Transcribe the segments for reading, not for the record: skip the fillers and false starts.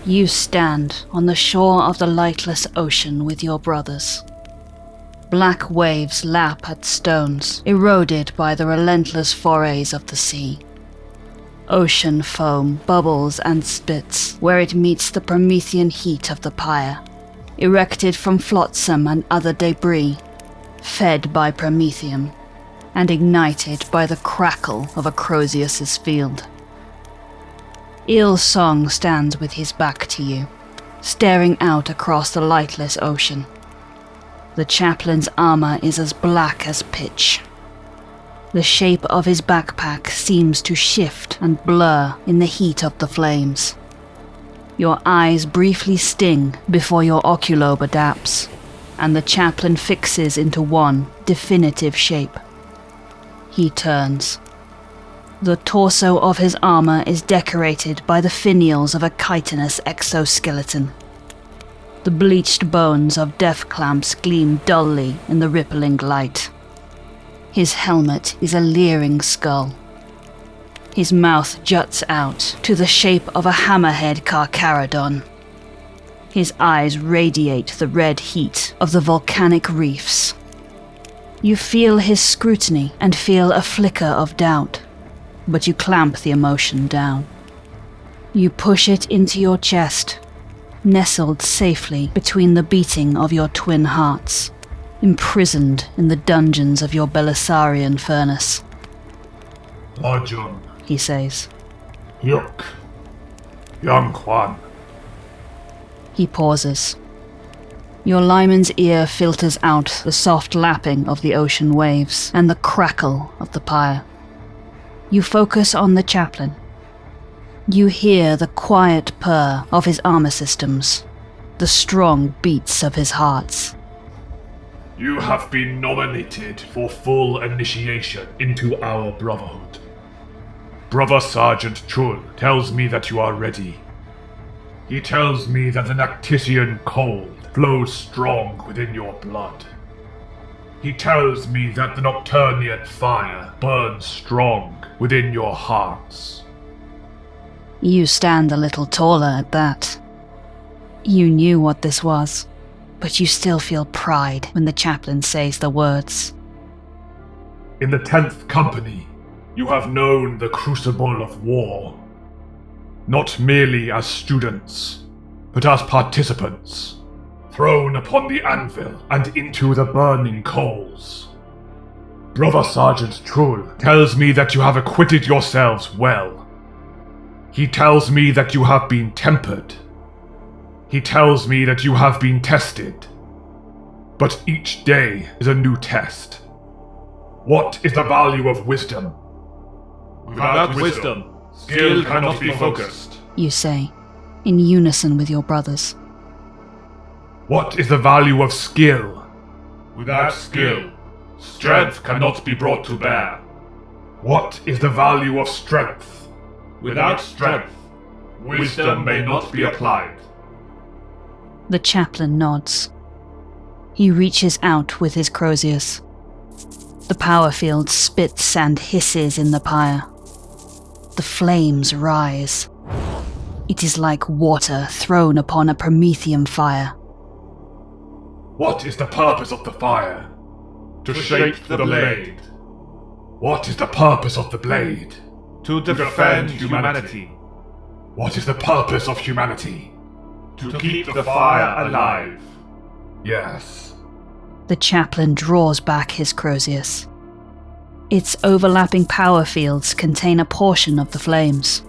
You stand on the shore of the lightless ocean with your brothers. Black waves lap at stones, eroded by the relentless forays of the sea. Ocean foam bubbles and spits where it meets the Promethean heat of the pyre, erected from flotsam and other debris, fed by Promethium, and ignited by the crackle of Acrozius's field. Il Song stands with his back to you, staring out across the lightless ocean. The chaplain's armor is as black as pitch. The shape of his backpack seems to shift and blur in the heat of the flames. Your eyes briefly sting before your oculobe adapts, and the chaplain fixes into one definitive shape. He turns. The torso of his armor is decorated by the finials of a chitinous exoskeleton. The bleached bones of death clamps gleam dully in the rippling light. His helmet is a leering skull. His mouth juts out to the shape of a hammerhead Carcharodon. His eyes radiate the red heat of the volcanic reefs. You feel his scrutiny and feel a flicker of doubt, but you clamp the emotion down. You push it into your chest, nestled safely between the beating of your twin hearts, imprisoned in the dungeons of your Belisarian furnace. Lajun, he says. Yuk, Young Juan. He pauses. Your lineman's ear filters out the soft lapping of the ocean waves and the crackle of the pyre. You focus on the chaplain. You hear the quiet purr of his armor systems, the strong beats of his hearts. You have been nominated for full initiation into our brotherhood. Brother Sergeant Chul tells me that you are ready. He tells me that the Nactisian cold flows strong within your blood. He tells me that the Nocturnian fire burns strong within your hearts. You stand a little taller at that. You knew what this was, but you still feel pride when the chaplain says the words. In the 10th Company, you have known the crucible of war. Not merely as students, but as participants, thrown upon the anvil and into the burning coals. Brother Sergeant Trull tells me that you have acquitted yourselves well. He tells me that you have been tempered. He tells me that you have been tested. But each day is a new test. What is the value of wisdom? Without wisdom, skill cannot be focused, you say, in unison with your brothers. What is the value of skill? Without skill, strength cannot be brought to bear. What is the value of strength? Without strength, wisdom may not be applied. The chaplain nods. He reaches out with his croziers. The power field spits and hisses in the pyre. The flames rise. It is like water thrown upon a Promethean fire. What is the purpose of the fire? To shape the blade. What is the purpose of the blade? To defend humanity. What is the purpose of humanity? To keep the fire alive. Yes. The chaplain draws back his croziers. Its overlapping power fields contain a portion of the flames,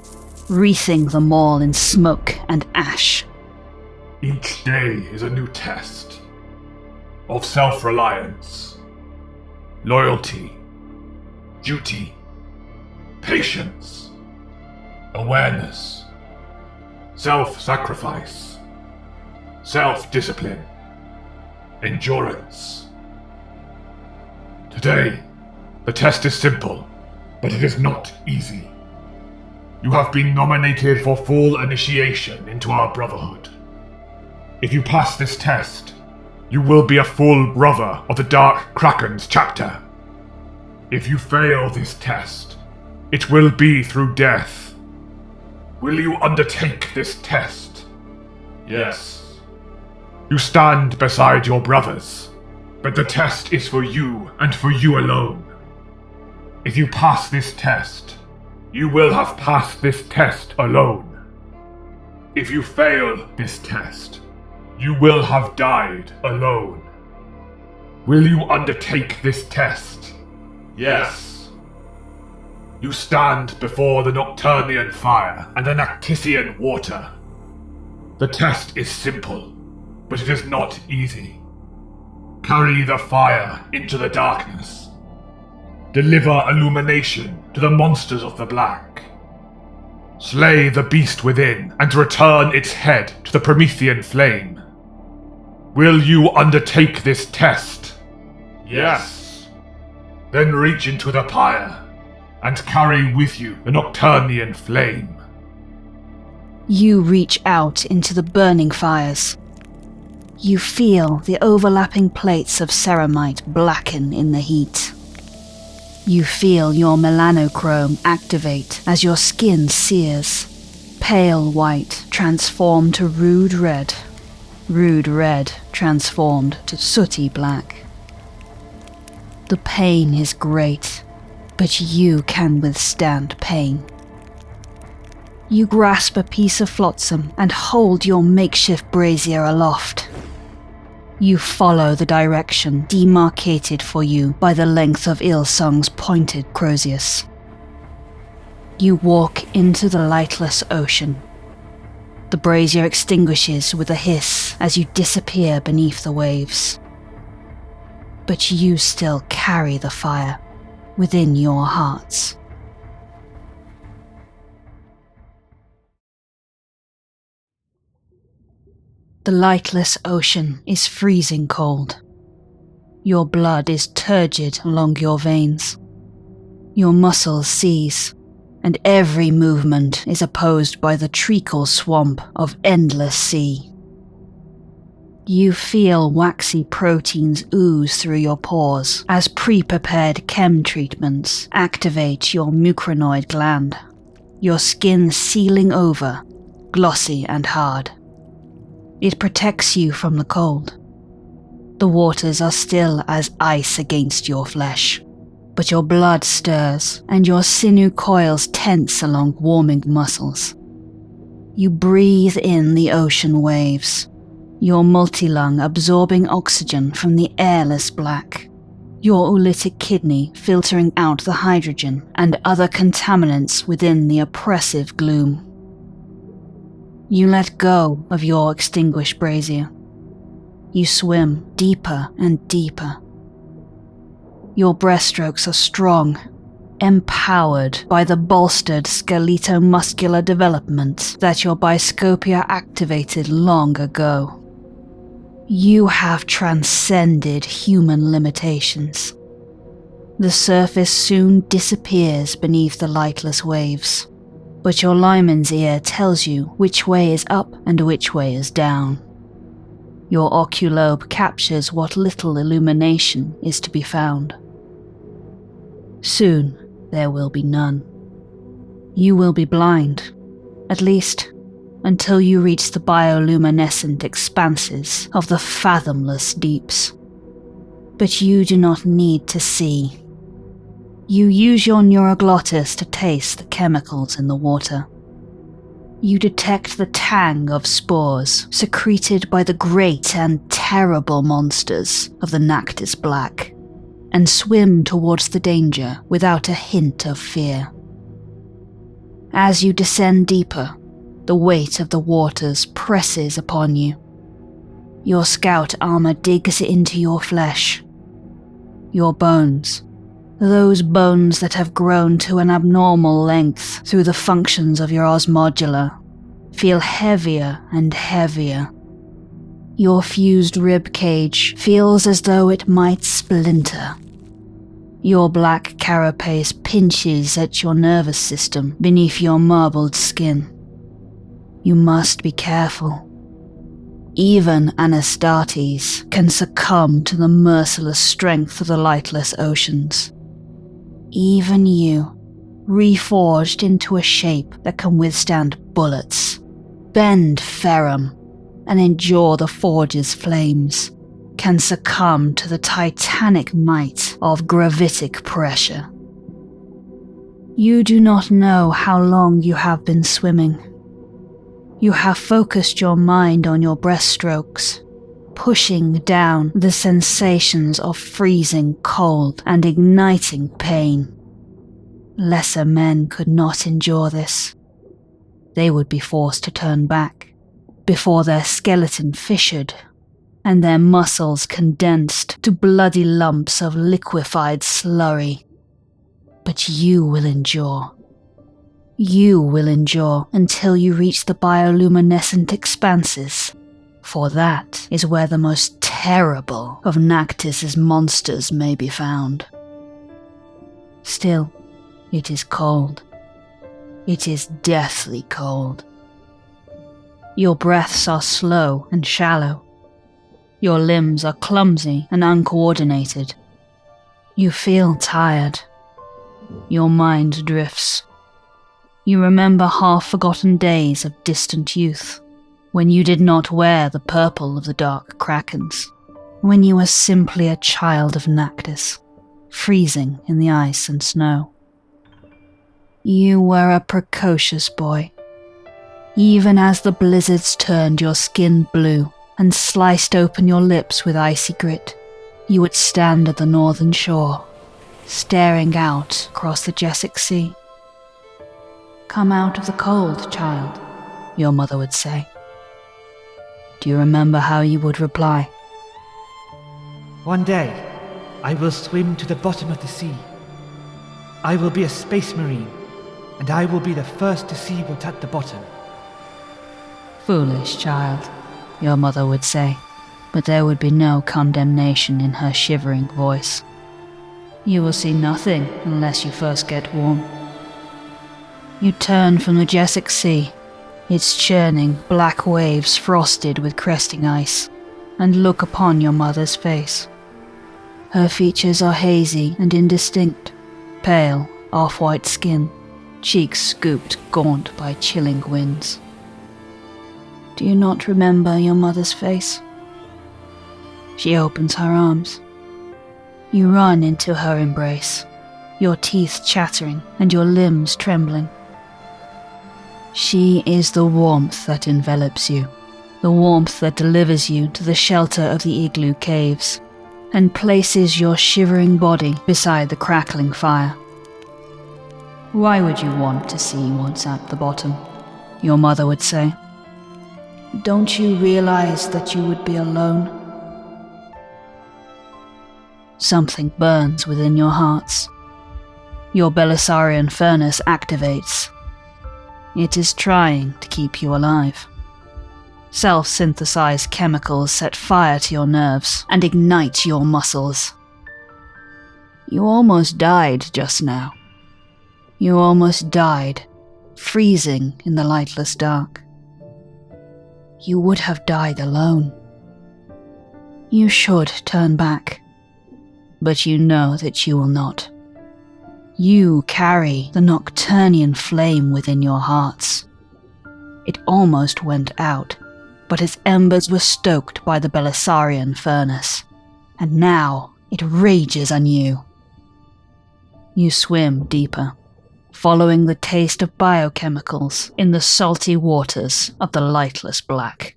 wreathing them all in smoke and ash. Each day is a new test of self-reliance, loyalty, duty, patience, awareness, self-sacrifice, self-discipline, endurance. Today, the test is simple, but it is not easy. You have been nominated for full initiation into our brotherhood. If you pass this test, you will be a full brother of the Dark Kraken's chapter. If you fail this test, it will be through death. Will you undertake this test? Yes. You stand beside your brothers, but the test is for you and for you alone. If you pass this test, you will have passed this test alone. If you fail this test, you will have died alone. Will you undertake this test? Yes. You stand before the Nocturnian fire and the Nactisian water. The test is simple, but it is not easy. Carry the fire into the darkness. Deliver illumination to the monsters of the black. Slay the beast within and return its head to the Promethean flame. Will you undertake this test? Yes. Then reach into the pyre and carry with you the Nocturnian flame. You reach out into the burning fires. You feel the overlapping plates of ceramite blacken in the heat. You feel your melanochrome activate as your skin sears. Pale white transformed to rude red transformed to sooty black. The pain is great, but you can withstand pain. You grasp a piece of flotsam and hold your makeshift brazier aloft. You follow the direction demarcated for you by the length of Ilsung's pointed crozius. You walk into the lightless ocean. The brazier extinguishes with a hiss as you disappear beneath the waves. But you still carry the fire within your hearts. The lightless ocean is freezing cold. Your blood is turgid along your veins. Your muscles seize, and every movement is opposed by the treacle swamp of endless sea. You feel waxy proteins ooze through your pores as pre-prepared chem treatments activate your mucranoid gland, your skin sealing over, glossy and hard. It protects you from the cold. The waters are still as ice against your flesh, but your blood stirs and your sinew coils tense along warming muscles. You breathe in the ocean waves, your multilung absorbing oxygen from the airless black, your oolitic kidney filtering out the hydrogen and other contaminants within the oppressive gloom. You let go of your extinguished brazier. You swim deeper and deeper. Your breaststrokes are strong, empowered by the bolstered skeleto-muscular development that your biscopia activated long ago. You have transcended human limitations. The surface soon disappears beneath the lightless waves, but your liman's ear tells you which way is up and which way is down. Your oculobe captures what little illumination is to be found. Soon there will be none. You will be blind, at least until you reach the bioluminescent expanses of the fathomless deeps. But you do not need to see. You use your neuroglottis to taste the chemicals in the water. You detect the tang of spores secreted by the great and terrible monsters of the Nactis Black, and swim towards the danger without a hint of fear. As you descend deeper, the weight of the waters presses upon you. Your scout armor digs into your flesh. Your bones, those bones that have grown to an abnormal length through the functions of your osmodula, feel heavier and heavier. Your fused rib cage feels as though it might splinter. Your black carapace pinches at your nervous system beneath your marbled skin. You must be careful. Even Anastartes can succumb to the merciless strength of the lightless oceans. Even you, reforged into a shape that can withstand bullets, bend ferrum, and endure the forge's flames can succumb to the titanic might of gravitic pressure. You do not know how long you have been swimming. You have focused your mind on your breaststrokes, pushing down the sensations of freezing cold and igniting pain. Lesser men could not endure this. They would be forced to turn back before their skeleton fissured and their muscles condensed to bloody lumps of liquefied slurry. But you will endure. You will endure until you reach the bioluminescent expanses, for that is where the most terrible of Nactis's monsters may be found. Still, it is cold. It is deathly cold. Your breaths are slow and shallow. Your limbs are clumsy and uncoordinated. You feel tired. Your mind drifts. You remember half-forgotten days of distant youth, when you did not wear the purple of the dark Krakens, when you were simply a child of Nactis, freezing in the ice and snow. You were a precocious boy. Even as the blizzards turned your skin blue and sliced open your lips with icy grit, you would stand at the northern shore, staring out across the Jessic Sea. "Come out of the cold, child," your mother would say. Do you remember how you would reply? "One day, I will swim to the bottom of the sea. I will be a space marine, and I will be the first to see what's at the bottom." "Foolish child," your mother would say, but there would be no condemnation in her shivering voice. "You will see nothing unless you first get warm." You turn from the Jessic Sea, its churning black waves frosted with cresting ice, and look upon your mother's face. Her features are hazy and indistinct, pale, off-white skin, cheeks scooped gaunt by chilling winds. Do you not remember your mother's face? She opens her arms. You run into her embrace, your teeth chattering and your limbs trembling. She is the warmth that envelops you, the warmth that delivers you to the shelter of the igloo caves, and places your shivering body beside the crackling fire. "Why would you want to see what's at the bottom?" your mother would say. "Don't you realize that you would be alone?" Something burns within your hearts. Your Belisarian furnace activates. It is trying to keep you alive. Self-synthesized chemicals set fire to your nerves and ignite your muscles. You almost died just now. You almost died, freezing in the lightless dark. You would have died alone. You should turn back, but you know that you will not. You carry the Nocturnian flame within your hearts. It almost went out, but its embers were stoked by the Belisarian furnace, and now it rages anew. You swim deeper, following the taste of biochemicals in the salty waters of the lightless black.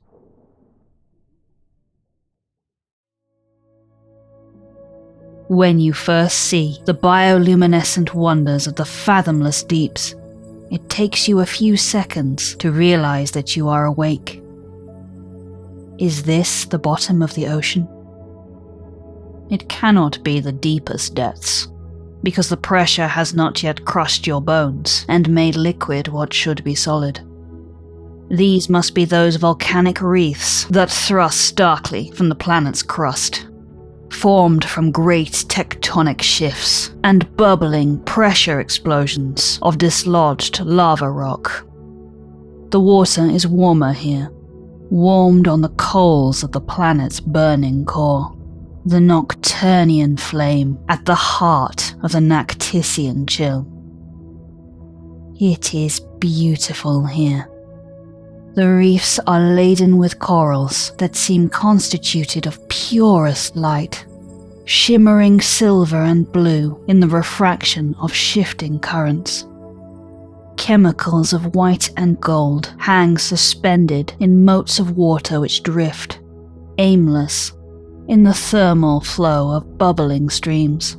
When you first see the bioluminescent wonders of the fathomless deeps, it takes you a few seconds to realize that you are awake. Is this the bottom of the ocean? It cannot be the deepest depths, because the pressure has not yet crushed your bones and made liquid what should be solid. These must be those volcanic reefs that thrust starkly from the planet's crust, formed from great tectonic shifts and bubbling pressure explosions of dislodged lava rock. The water is warmer here, warmed on the coals of the planet's burning core, the Nocturnian flame at the heart of the Nactisian chill. It is beautiful here. The reefs are laden with corals that seem constituted of purest light, shimmering silver and blue in the refraction of shifting currents. Chemicals of white and gold hang suspended in motes of water which drift, aimless, in the thermal flow of bubbling streams.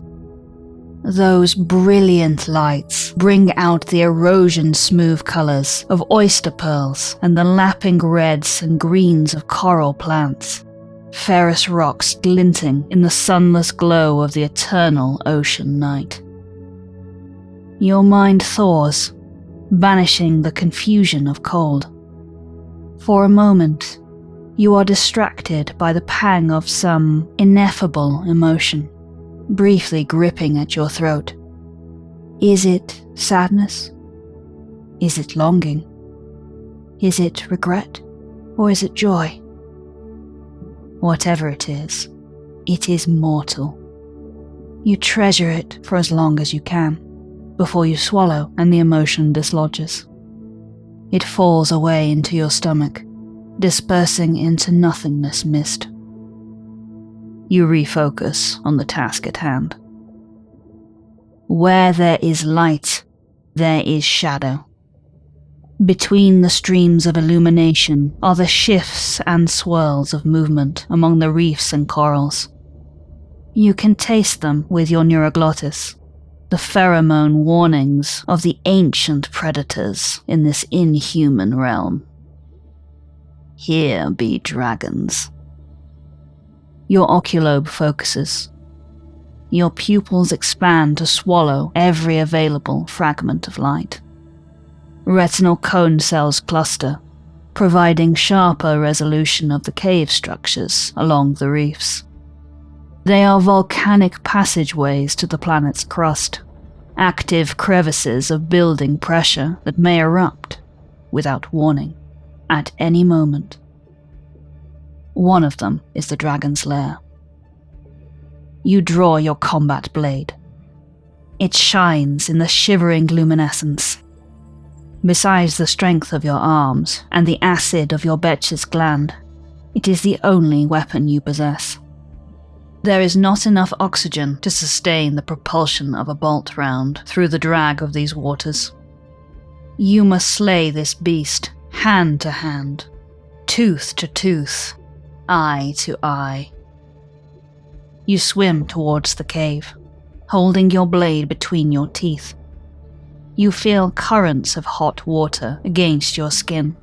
Those brilliant lights bring out the erosion-smooth colors of oyster pearls and the lapping reds and greens of coral plants, ferrous rocks glinting in the sunless glow of the eternal ocean night. Your mind thaws, banishing the confusion of cold. For a moment, you are distracted by the pang of some ineffable emotion, briefly gripping at your throat. Is it sadness? Is it longing? Is it regret? Or is it joy? Whatever it is mortal. You treasure it for as long as you can, before you swallow and the emotion dislodges. It falls away into your stomach, dispersing into nothingness mist. You refocus on the task at hand. Where there is light, there is shadow. Between the streams of illumination are the shifts and swirls of movement among the reefs and corals. You can taste them with your neuroglottis, the pheromone warnings of the ancient predators in this inhuman realm. Here be dragons. Your oculobe focuses. Your pupils expand to swallow every available fragment of light. Retinal cone cells cluster, providing sharper resolution of the cave structures along the reefs. They are volcanic passageways to the planet's crust, active crevices of building pressure that may erupt, without warning, at any moment. One of them is the dragon's lair. You draw your combat blade. It shines in the shivering luminescence. Besides the strength of your arms and the acid of your Betch's gland, it is the only weapon you possess. There is not enough oxygen to sustain the propulsion of a bolt round through the drag of these waters. You must slay this beast, hand to hand, tooth to tooth, eye to eye. You swim towards the cave, holding your blade between your teeth. You feel currents of hot water against your skin.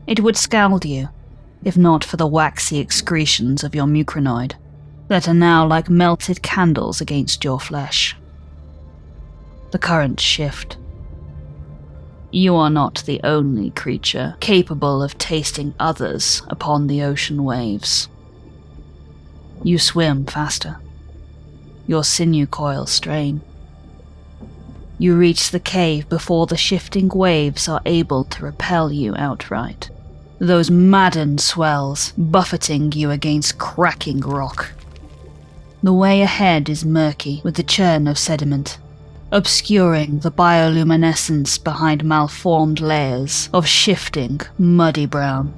It would scald you, if not for the waxy excretions of your mucranoid, that are now like melted candles against your flesh. The currents shift. You are not the only creature capable of tasting others upon the ocean waves. You swim faster. Your sinew coils strain. You reach the cave before the shifting waves are able to repel you outright. Those maddened swells buffeting you against cracking rock. The way ahead is murky with the churn of sediment, obscuring the bioluminescence behind malformed layers of shifting, muddy brown.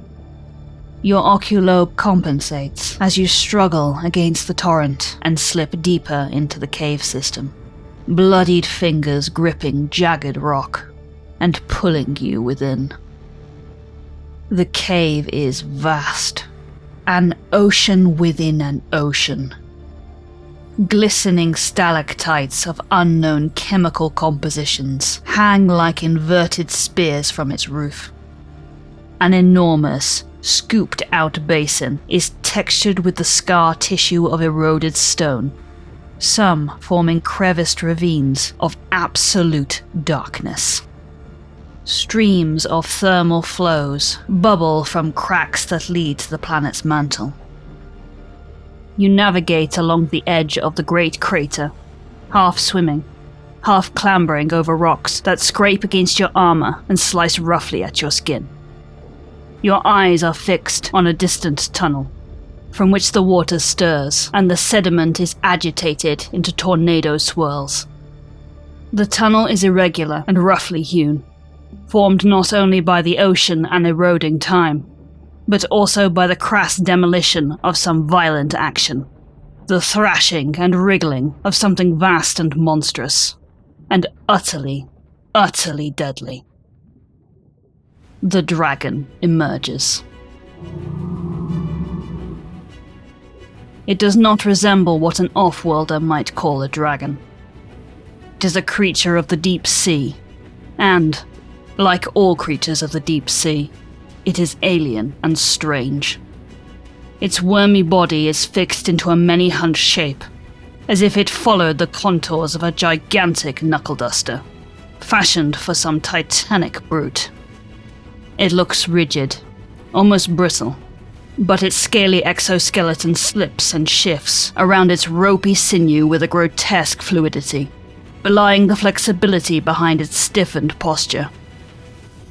Your oculobe compensates as you struggle against the torrent and slip deeper into the cave system, bloodied fingers gripping jagged rock and pulling you within. The cave is vast, an ocean within an ocean. Glistening stalactites of unknown chemical compositions hang like inverted spears from its roof. An enormous, scooped-out basin is textured with the scar tissue of eroded stone, some forming creviced ravines of absolute darkness. Streams of thermal flows bubble from cracks that lead to the planet's mantle. You navigate along the edge of the great crater, half swimming, half clambering over rocks that scrape against your armor and slice roughly at your skin. Your eyes are fixed on a distant tunnel, from which the water stirs and the sediment is agitated into tornado swirls. The tunnel is irregular and roughly hewn, formed not only by the ocean and eroding time, but also by the crass demolition of some violent action, the thrashing and wriggling of something vast and monstrous, and utterly, utterly deadly. The dragon emerges. It does not resemble what an off-worlder might call a dragon. It is a creature of the deep sea, and, like all creatures of the deep sea, it is alien and strange. Its wormy body is fixed into a many-hunched shape, as if it followed the contours of a gigantic knuckle-duster, fashioned for some titanic brute. It looks rigid, almost brittle, but its scaly exoskeleton slips and shifts around its ropey sinew with a grotesque fluidity, belying the flexibility behind its stiffened posture.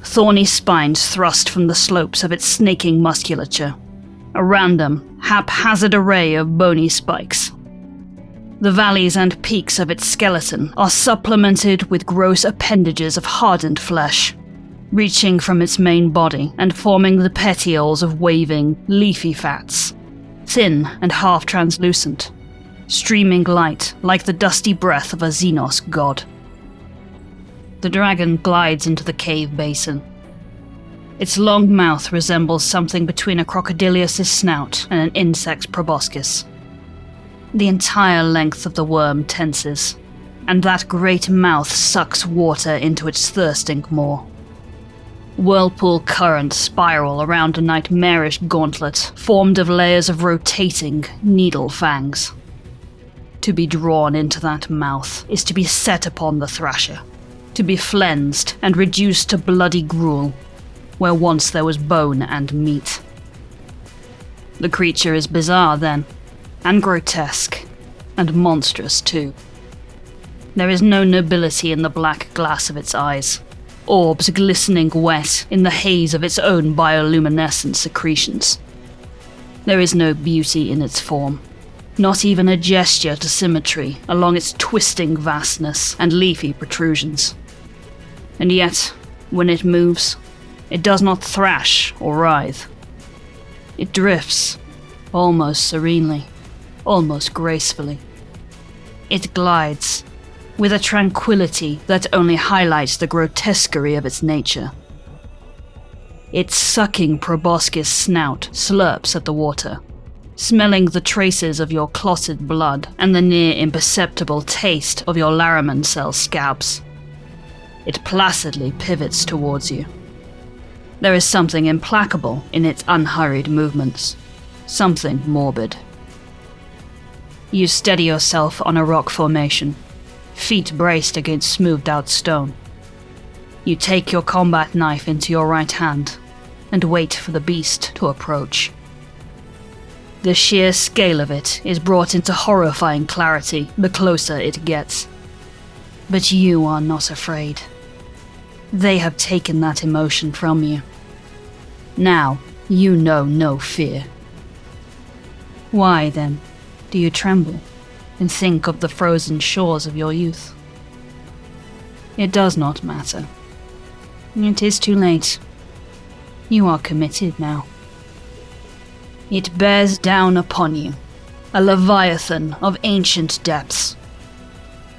Thorny spines thrust from the slopes of its snaking musculature, a random, haphazard array of bony spikes. The valleys and peaks of its skeleton are supplemented with gross appendages of hardened flesh, reaching from its main body and forming the petioles of waving, leafy fats, thin and half-translucent, streaming light like the dusty breath of a Xenos god. The dragon glides into the cave basin. Its long mouth resembles something between a crocodilius' snout and an insect's proboscis. The entire length of the worm tenses, and that great mouth sucks water into its thirsting maw. Whirlpool currents spiral around a nightmarish gauntlet formed of layers of rotating, needle fangs. To be drawn into that mouth is to be set upon the thrasher, to be flensed and reduced to bloody gruel, where once there was bone and meat. The creature is bizarre then, and grotesque, and monstrous too. There is no nobility in the black glass of its eyes, orbs glistening wet in the haze of its own bioluminescent secretions. There is no beauty in its form, not even a gesture to symmetry along its twisting vastness and leafy protrusions. And yet, when it moves, it does not thrash or writhe. It drifts, almost serenely, almost gracefully. It glides, with a tranquility that only highlights the grotesquerie of its nature. Its sucking proboscis snout slurps at the water, smelling the traces of your clotted blood and the near imperceptible taste of your Laraman cell scabs. It placidly pivots towards you. There is something implacable in its unhurried movements, something morbid. You steady yourself on a rock formation, feet braced against smoothed-out stone. You take your combat knife into your right hand and wait for the beast to approach. The sheer scale of it is brought into horrifying clarity the closer it gets. But you are not afraid. They have taken that emotion from you. Now, you know no fear. Why, then, do you tremble and think of the frozen shores of your youth? It does not matter. It is too late. You are committed now. It bears down upon you, a leviathan of ancient depths.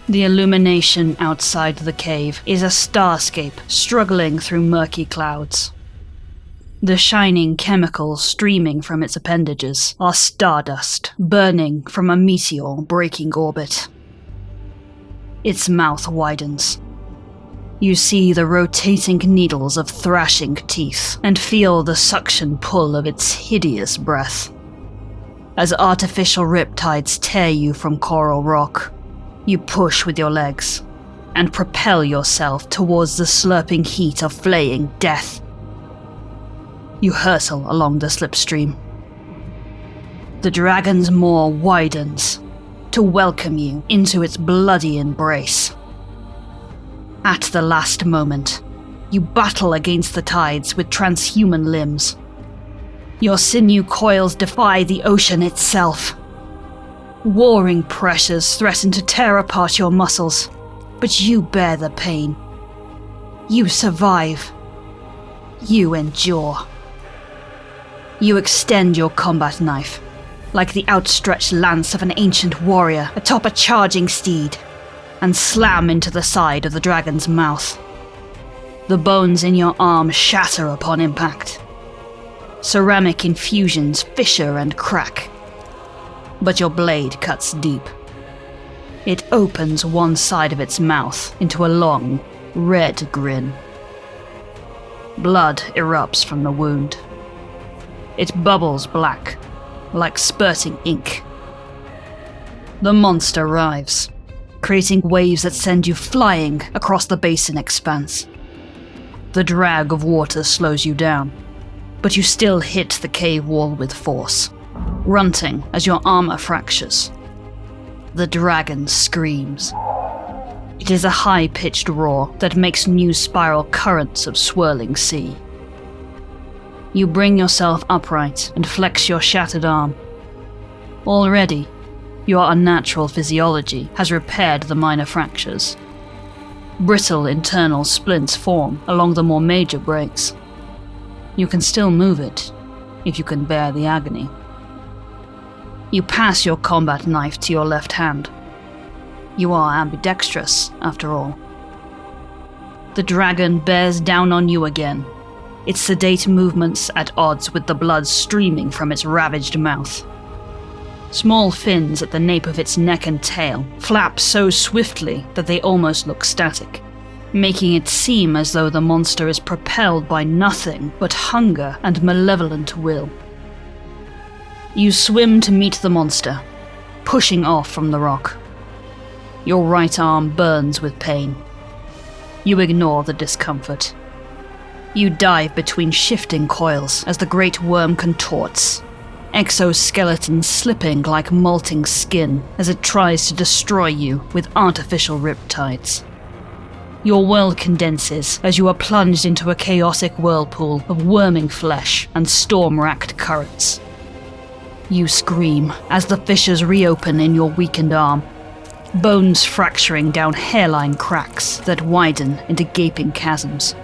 The illumination outside the cave is a starscape struggling through murky clouds. The shining chemicals streaming from its appendages are stardust burning from a meteor breaking orbit. Its mouth widens. You see the rotating needles of thrashing teeth and feel the suction pull of its hideous breath. As artificial riptides tear you from coral rock, you push with your legs and propel yourself towards the slurping heat of flaying death. You hurtle along the slipstream. The dragon's maw widens to welcome you into its bloody embrace. At the last moment, you battle against the tides with transhuman limbs. Your sinew coils defy the ocean itself. Warring pressures threaten to tear apart your muscles, but you bear the pain. You survive. You endure. You extend your combat knife, like the outstretched lance of an ancient warrior atop a charging steed, and slam into the side of the dragon's mouth. The bones in your arm shatter upon impact. Ceramic infusions fissure and crack, but your blade cuts deep. It opens one side of its mouth into a long, red grin. Blood erupts from the wound. It bubbles black, like spurting ink. The monster arrives, creating waves that send you flying across the basin expanse. The drag of water slows you down, but you still hit the cave wall with force, grunting as your armor fractures. The dragon screams. It is a high-pitched roar that makes new spiral currents of swirling sea. You bring yourself upright and flex your shattered arm. Already, your unnatural physiology has repaired the minor fractures. Brittle internal splints form along the more major breaks. You can still move it, if you can bear the agony. You pass your combat knife to your left hand. You are ambidextrous, after all. The dragon bears down on you again, its sedate movements at odds with the blood streaming from its ravaged mouth. Small fins at the nape of its neck and tail flap so swiftly that they almost look static, making it seem as though the monster is propelled by nothing but hunger and malevolent will. You swim to meet the monster, pushing off from the rock. Your right arm burns with pain. You ignore the discomfort. You dive between shifting coils as the great worm contorts, exoskeleton slipping like molting skin as it tries to destroy you with artificial riptides. Your world condenses as you are plunged into a chaotic whirlpool of worming flesh and storm-racked currents. You scream as the fissures reopen in your weakened arm, bones fracturing down hairline cracks that widen into gaping chasms.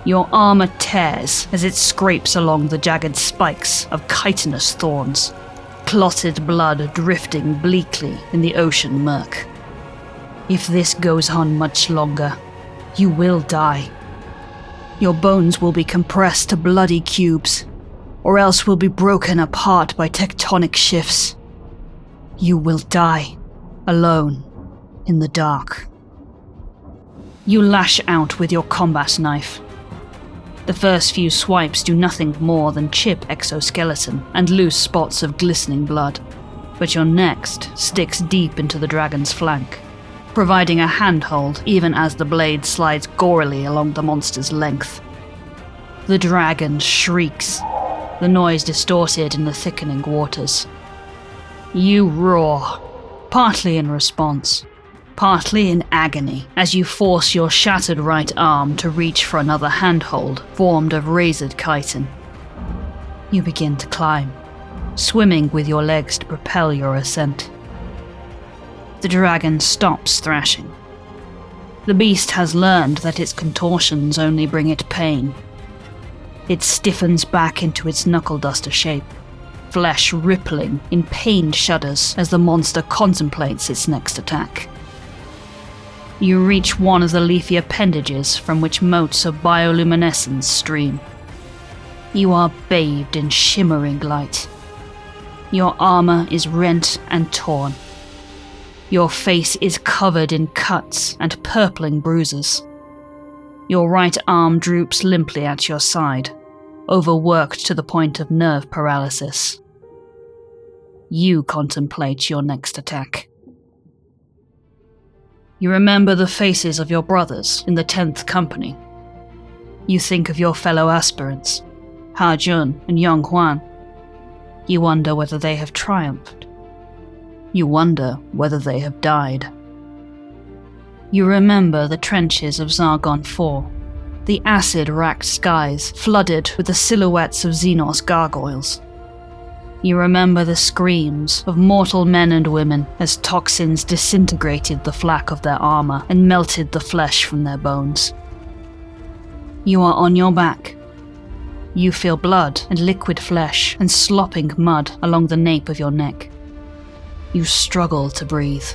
Your armor tears as it scrapes along the jagged spikes of chitinous thorns, clotted blood drifting bleakly in the ocean murk. If this goes on much longer, you will die. Your bones will be compressed to bloody cubes, or else will be broken apart by tectonic shifts. You will die, alone, in the dark. You lash out with your combat knife. The first few swipes do nothing more than chip exoskeleton and loose spots of glistening blood, but your next sticks deep into the dragon's flank, providing a handhold even as the blade slides gorily along the monster's length. The dragon shrieks, the noise distorted in the thickening waters. You roar, partly in response, partly in agony, as you force your shattered right arm to reach for another handhold formed of razored chitin. You begin to climb, swimming with your legs to propel your ascent. The dragon stops thrashing. The beast has learned that its contortions only bring it pain. It stiffens back into its knuckle-duster shape, flesh rippling in pained shudders as the monster contemplates its next attack. You reach one of the leafy appendages from which motes of bioluminescence stream. You are bathed in shimmering light. Your armor is rent and torn. Your face is covered in cuts and purpling bruises. Your right arm droops limply at your side, overworked to the point of nerve paralysis. You contemplate your next attack. You remember the faces of your brothers in the 10th Company. You think of your fellow aspirants, Ha Jun and Yong Huan. You wonder whether they have triumphed. You wonder whether they have died. You remember the trenches of Zargon 4, the acid-racked skies flooded with the silhouettes of Xenos gargoyles. You remember the screams of mortal men and women as toxins disintegrated the flak of their armor and melted the flesh from their bones. You are on your back. You feel blood and liquid flesh and slopping mud along the nape of your neck. You struggle to breathe.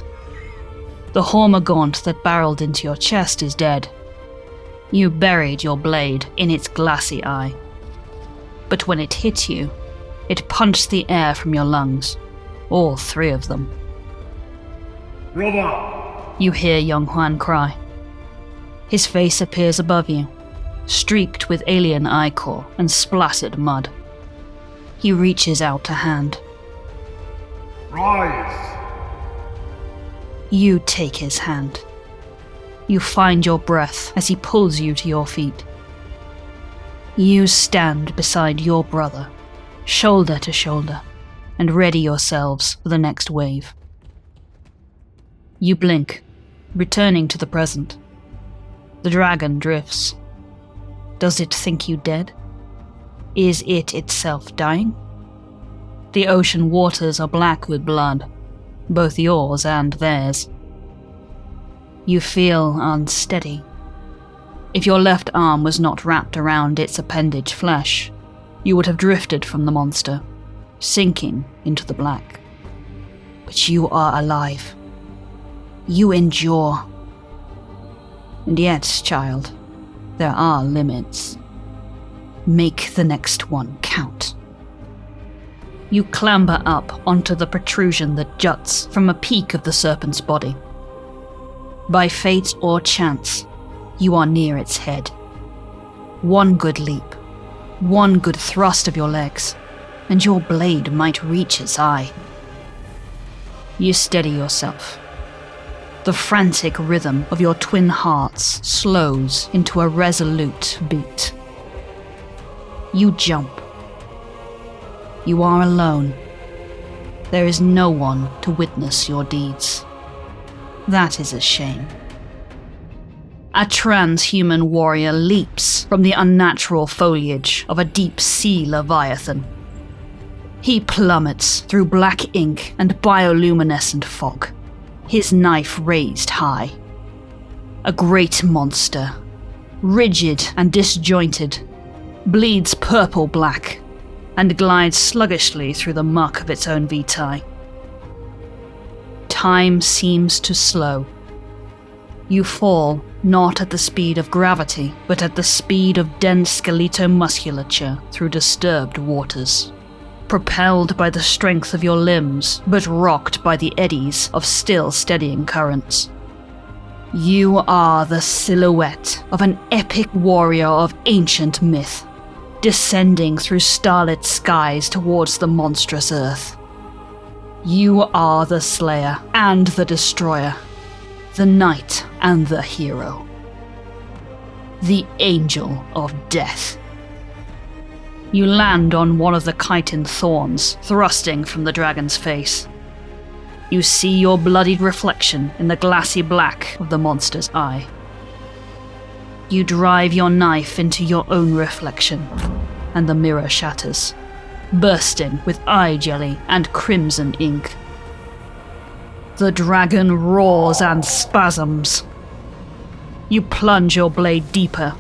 The hormagaunt that barreled into your chest is dead. You buried your blade in its glassy eye. But when it hit you, it punched the air from your lungs, all 3 of them. Brother! You hear young Juan cry. His face appears above you, streaked with alien ichor and splattered mud. He reaches out a hand. Rise! You take his hand. You find your breath as he pulls you to your feet. You stand beside your brother, shoulder to shoulder, and ready yourselves for the next wave. You blink, returning to the present. The dragon drifts. Does it think you dead? Is it itself dying? The ocean waters are black with blood, both yours and theirs. You feel unsteady. If your left arm was not wrapped around its appendage flesh, you would have drifted from the monster, sinking into the black. But you are alive. You endure. And yet, child, there are limits. Make the next one count. You clamber up onto the protrusion that juts from a peak of the serpent's body. By fate or chance, you are near its head. One good leap, one good thrust of your legs, and your blade might reach its eye. You steady yourself. The frantic rhythm of your twin hearts slows into a resolute beat. You jump. You are alone. There is no one to witness your deeds. That is a shame. A transhuman warrior leaps from the unnatural foliage of a deep-sea leviathan. He plummets through black ink and bioluminescent fog, his knife raised high. A great monster, rigid and disjointed, bleeds purple-black and glides sluggishly through the muck of its own vitae. Time seems to slow. You fall, not at the speed of gravity, but at the speed of dense skeletal-musculature through disturbed waters. Propelled by the strength of your limbs, but rocked by the eddies of still steadying currents. You are the silhouette of an epic warrior of ancient myth, descending through starlit skies towards the monstrous earth. You are the slayer and the destroyer, the knight and the hero. The angel of death. You land on one of the chitin thorns, thrusting from the dragon's face. You see your bloodied reflection in the glassy black of the monster's eye. You drive your knife into your own reflection, and the mirror shatters, bursting with eye jelly and crimson ink. The dragon roars and spasms. You plunge your blade deeper,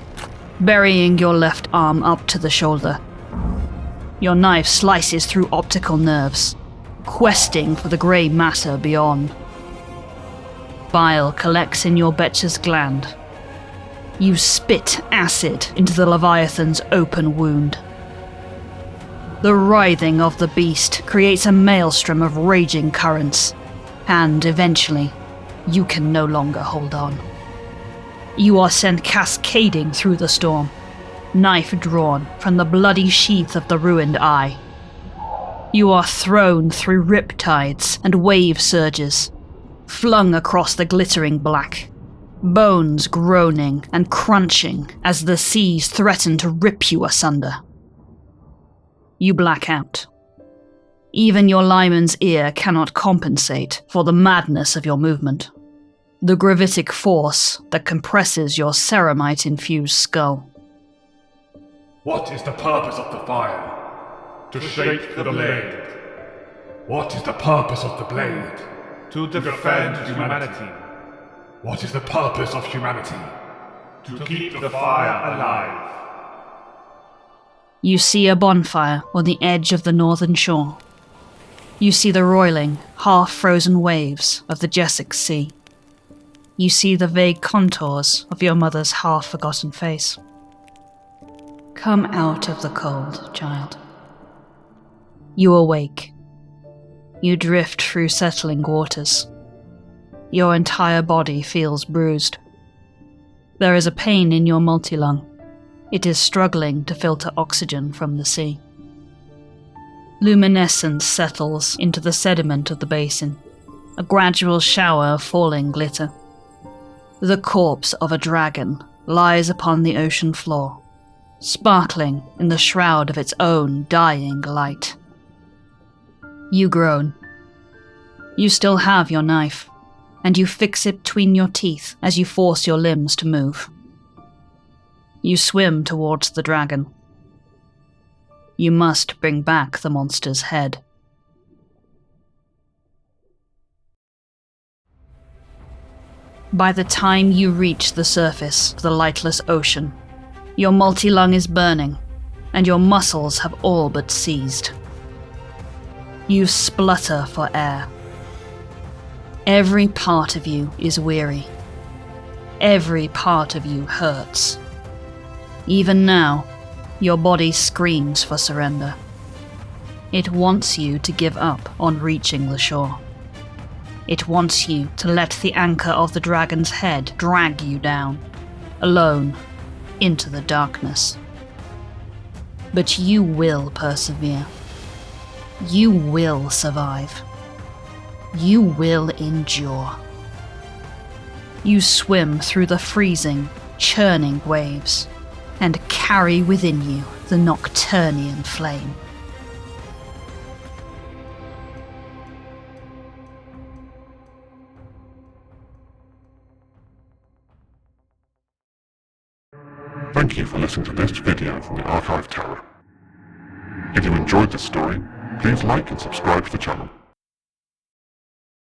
burying your left arm up to the shoulder. Your knife slices through optical nerves, questing for the grey matter beyond. Bile collects in your Betcher's gland. You spit acid into the Leviathan's open wound. The writhing of the beast creates a maelstrom of raging currents, and eventually, you can no longer hold on. You are sent cascading through the storm, knife drawn from the bloody sheath of the ruined eye. You are thrown through riptides and wave surges, flung across the glittering black, bones groaning and crunching as the seas threaten to rip you asunder. You black out. Even your liman's ear cannot compensate for the madness of your movement, the gravitic force that compresses your ceramite-infused skull. What is the purpose of the fire? To shape the blade. What is the purpose of the blade? To defend humanity. What is the purpose of humanity? to keep the fire alive. You see a bonfire on the edge of the northern shore. You see the roiling, half-frozen waves of the Jessex Sea. You see the vague contours of your mother's half-forgotten face. Come out of the cold, child. You awake. You drift through settling waters. Your entire body feels bruised. There is a pain in your multilung. It is struggling to filter oxygen from the sea. Luminescence settles into the sediment of the basin, a gradual shower of falling glitter. The corpse of a dragon lies upon the ocean floor, sparkling in the shroud of its own dying light. You groan. You still have your knife, and you fix it between your teeth as you force your limbs to move. You swim towards the dragon. You must bring back the monster's head. By the time you reach the surface of the lightless ocean, your multilung is burning, and your muscles have all but seized. You splutter for air. Every part of you is weary. Every part of you hurts. Even now, your body screams for surrender. It wants you to give up on reaching the shore. It wants you to let the anchor of the dragon's head drag you down, alone, into the darkness. But you will persevere. You will survive. You will endure. You swim through the freezing, churning waves, and carry within you the Nocturnian flame. Thank you for listening to this video from the Archive Tower. If you enjoyed this story, please like and subscribe to the channel.